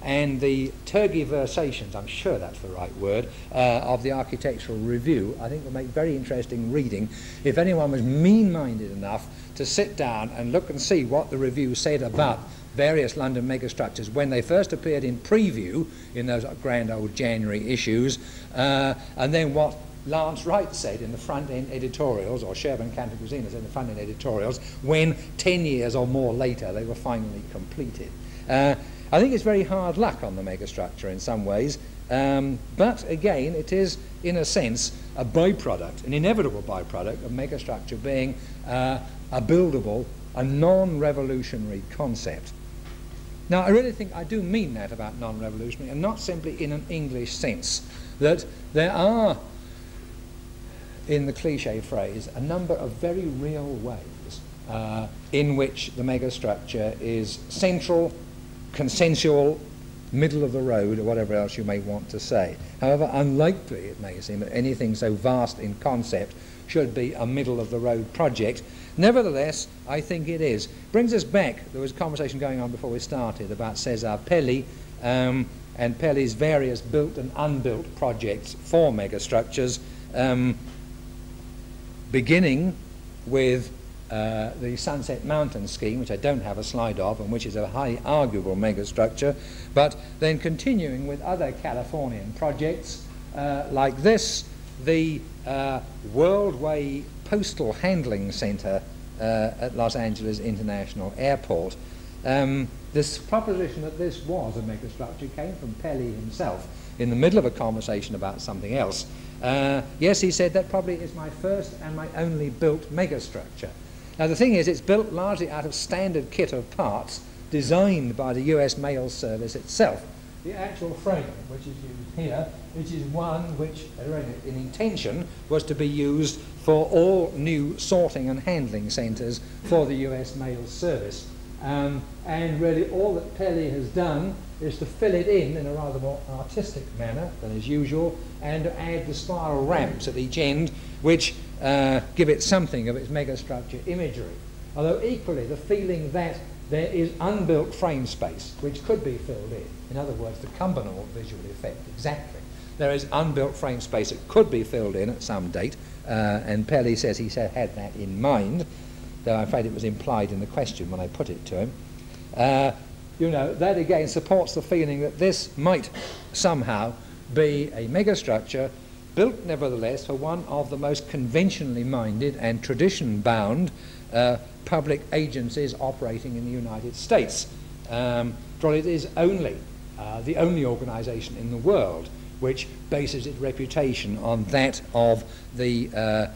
And the tergiversations, I'm sure that's the right word, of the Architectural Review, I think will make very interesting reading if anyone was mean-minded enough to sit down and look and see what the review said about various London megastructures when they first appeared in preview in those grand old January issues, and then what Lance Wright said in the front-end editorials, or Sherburn Cantor-Cusinas in the front-end editorials, when 10 years or more later they were finally completed. I think it's very hard luck on the megastructure in some ways, but again it is in a sense a byproduct, an inevitable byproduct of megastructure being a buildable, a non-revolutionary concept. Now I really think I do mean that about non-revolutionary, and not simply in an English sense, that there are, in the cliche phrase, a number of very real ways in which the megastructure is central, consensual, middle of the road, or whatever else you may want to say. However unlikely it may seem that anything so vast in concept should be a middle of the road project, nevertheless I think it is. Brings us back, there was a conversation going on before we started about Cesar Pelli and Pelli's various built and unbuilt projects for megastructures, beginning with the Sunset Mountain scheme, which I don't have a slide of, and which is a highly arguable megastructure, but then continuing with other Californian projects like this, the Worldway Postal Handling Center at Los Angeles International Airport. This proposition that this was a megastructure came from Pelli himself in the middle of a conversation about something else. Yes, he said, that probably is my first and my only built megastructure. Now the thing is, it's built largely out of standard kit of parts designed by the US Mail Service itself. The actual frame, which is used here, which is one which, in intention, was to be used for all new sorting and handling centres for the US Mail Service. And really all that Pelli has done is to fill it in a rather more artistic manner than is usual, and to add the spiral ramps at each end, which give it something of its megastructure imagery. Although equally the feeling that there is unbuilt frame space which could be filled in other words, the Cumbernauld visual effect, exactly. There is unbuilt frame space that could be filled in at some date, and Pelli says he had that in mind, though I'm afraid it was implied in the question when I put it to him. You know, that again supports the feeling that this might somehow be a megastructure built nevertheless for one of the most conventionally minded and tradition-bound public agencies operating in the United States. For it is only the only organisation in the world which bases its reputation on that of the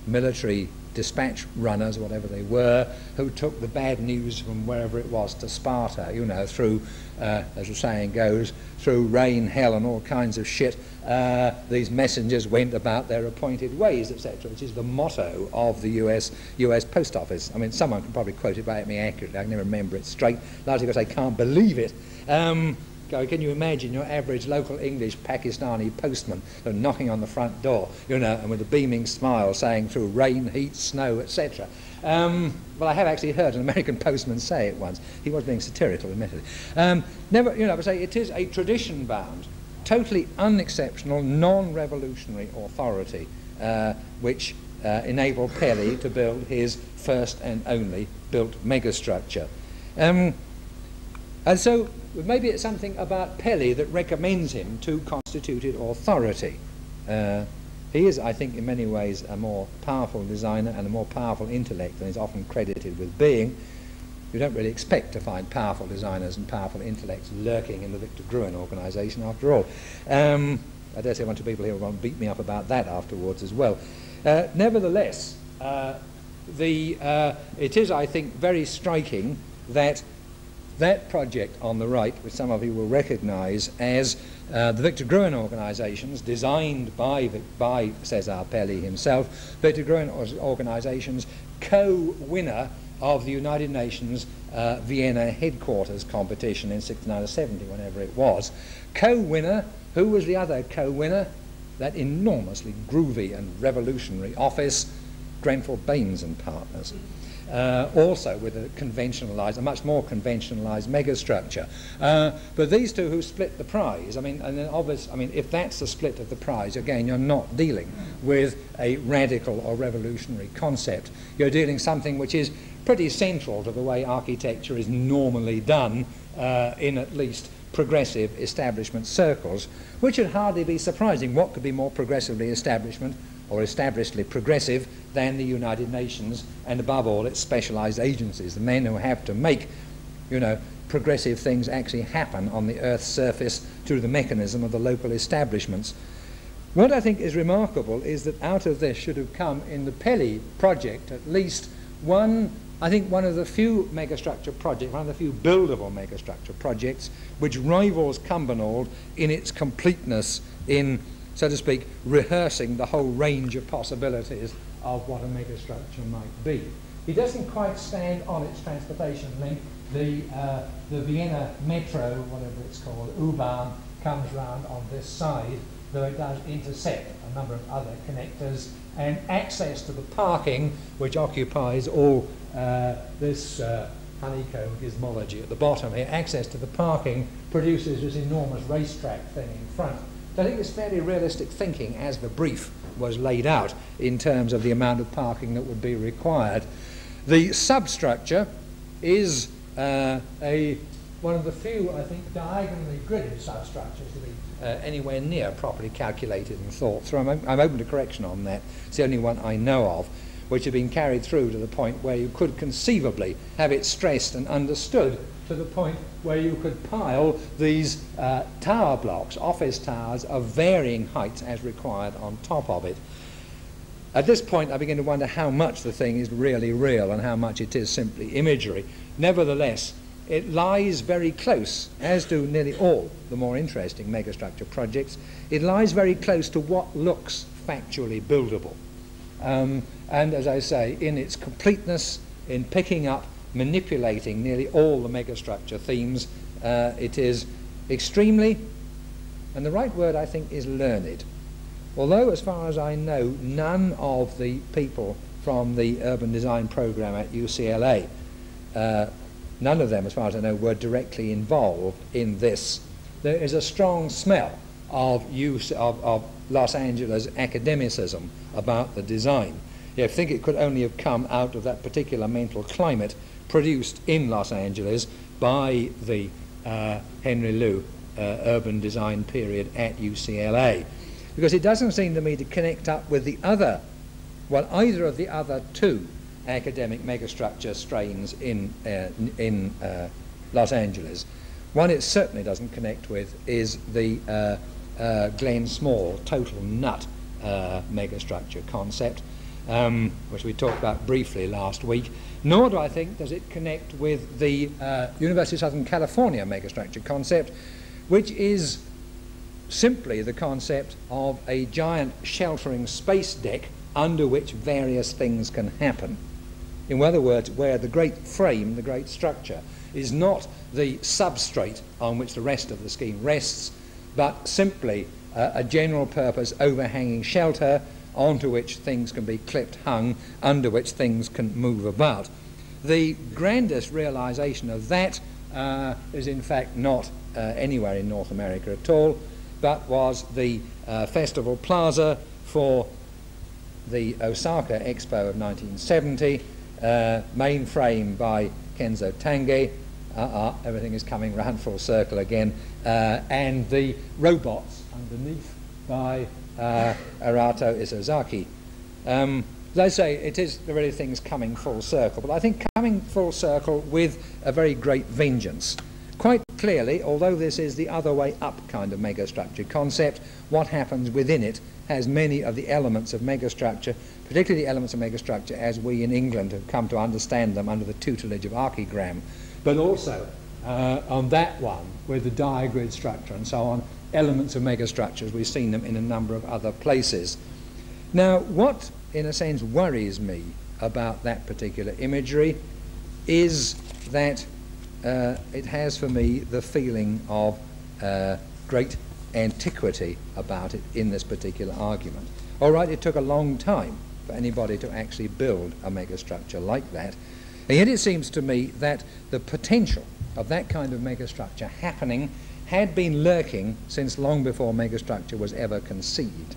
military dispatch runners, whatever they were, who took the bad news from wherever it was to Sparta, you know, through, as the saying goes, through rain, hell and all kinds of shit. These messengers went about their appointed ways, etc., which is the motto of the US Post Office. I mean, someone can probably quote it about me accurately. I can never remember it straight, largely because I can't believe it. can you imagine your average local English Pakistani postman knocking on the front door, you know, and with a beaming smile saying through rain, heat, snow, etc. Well, I have actually heard an American postman say it once. He was being satirical, admittedly. Never, you know, I say it is a tradition-bound, totally unexceptional, non-revolutionary authority which enabled Pelly to build his first and only built megastructure. And so maybe it's something about Pelly that recommends him to constituted authority. He is, I think, in many ways a more powerful designer and a more powerful intellect than is often credited with being. You don't really expect to find powerful designers and powerful intellects lurking in the Victor Gruen organisation, after all. I dare say one or two people here will beat me up about that afterwards as well. Nevertheless, it is, I think, very striking that that project on the right, which some of you will recognise as the Victor Gruen organisations, designed by César Pelly himself, Victor Gruen organisations, co-winner of the United Nations Vienna headquarters competition in 69 or 70, whenever it was. Co-winner, who was the other co-winner? That enormously groovy and revolutionary office, Grenfell, Baines and Partners. Also with a much more conventionalised megastructure. But these two who split the prize, I mean, and then if that's the split of the prize, again, you're not dealing with a radical or revolutionary concept. You're dealing something which is pretty central to the way architecture is normally done in at least progressive establishment circles, which would hardly be surprising. What could be more progressively establishment or establishedly progressive than the United Nations, and above all its specialised agencies, the men who have to make, you know, progressive things actually happen on the Earth's surface through the mechanism of the local establishments. What I think is remarkable is that out of this should have come, in the Pelly project at least, one of the few megastructure projects, one of the few buildable megastructure projects which rivals Cumbernauld in its completeness in, so to speak, rehearsing the whole range of possibilities of what a megastructure might be. It doesn't quite stand on its transportation link. The Vienna Metro, whatever it's called, U-Bahn, comes round on this side, though it does intersect a number of other connectors, and access to the parking, which occupies all this honeycomb gizmology at the bottom here, access to the parking produces this enormous racetrack thing in front. So I think it's fairly realistic thinking as the brief was laid out in terms of the amount of parking that would be required. The substructure is one of the few, I think, diagonally gridded substructures to be anywhere near properly calculated and thought through. I'm open to correction on that. It's the only one I know of which have been carried through to the point where you could conceivably have it stressed and understood to the point where you could pile these tower blocks, office towers of varying heights as required on top of it. At this point I begin to wonder how much the thing is really real and how much it is simply imagery. Nevertheless, it lies very close, as do nearly all the more interesting megastructure projects, it lies very close to what looks factually buildable. And as I say, in its completeness, in picking up, manipulating nearly all the megastructure themes, it is extremely, and the right word I think is learned. Although, as far as I know, none of the people from the urban design program at UCLA, none of them, as far as I know, were directly involved in this. There is a strong smell of Los Angeles academicism about the design. You think it could only have come out of that particular mental climate produced in Los Angeles by the Henry Liu urban design period at UCLA. Because it doesn't seem to me to connect up with the other, well, either of the other two academic megastructure strains in Los Angeles. One it certainly doesn't connect with is the Glenn Small total nut megastructure concept, which we talked about briefly last week, nor do I think does it connect with the University of Southern California megastructure concept, which is simply the concept of a giant sheltering space deck under which various things can happen. In other words, where the great frame, the great structure, is not the substrate on which the rest of the scheme rests, but simply a general purpose overhanging shelter onto which things can be clipped, hung, under which things can move about. The grandest realization of that is in fact not anywhere in North America at all, but was the Festival Plaza for the Osaka Expo of 1970, main frame by Kenzo Tange. Everything is coming round full circle again, and the robots underneath by Arato Isozaki. As I say, it is really things coming full circle, but I think coming full circle with a very great vengeance. Quite clearly, although this is the other way up kind of megastructure concept, what happens within it has many of the elements of megastructure, particularly the elements of megastructure as we in England have come to understand them under the tutelage of archigram, but also on that one with the diagrid structure and so on, elements of megastructures. We've seen them in a number of other places. Now, what in a sense worries me about that particular imagery is that it has for me the feeling of great antiquity about it in this particular argument. All right, it took a long time for anybody to actually build a megastructure like that, and yet it seems to me that the potential of that kind of megastructure happening had been lurking since long before megastructure was ever conceived.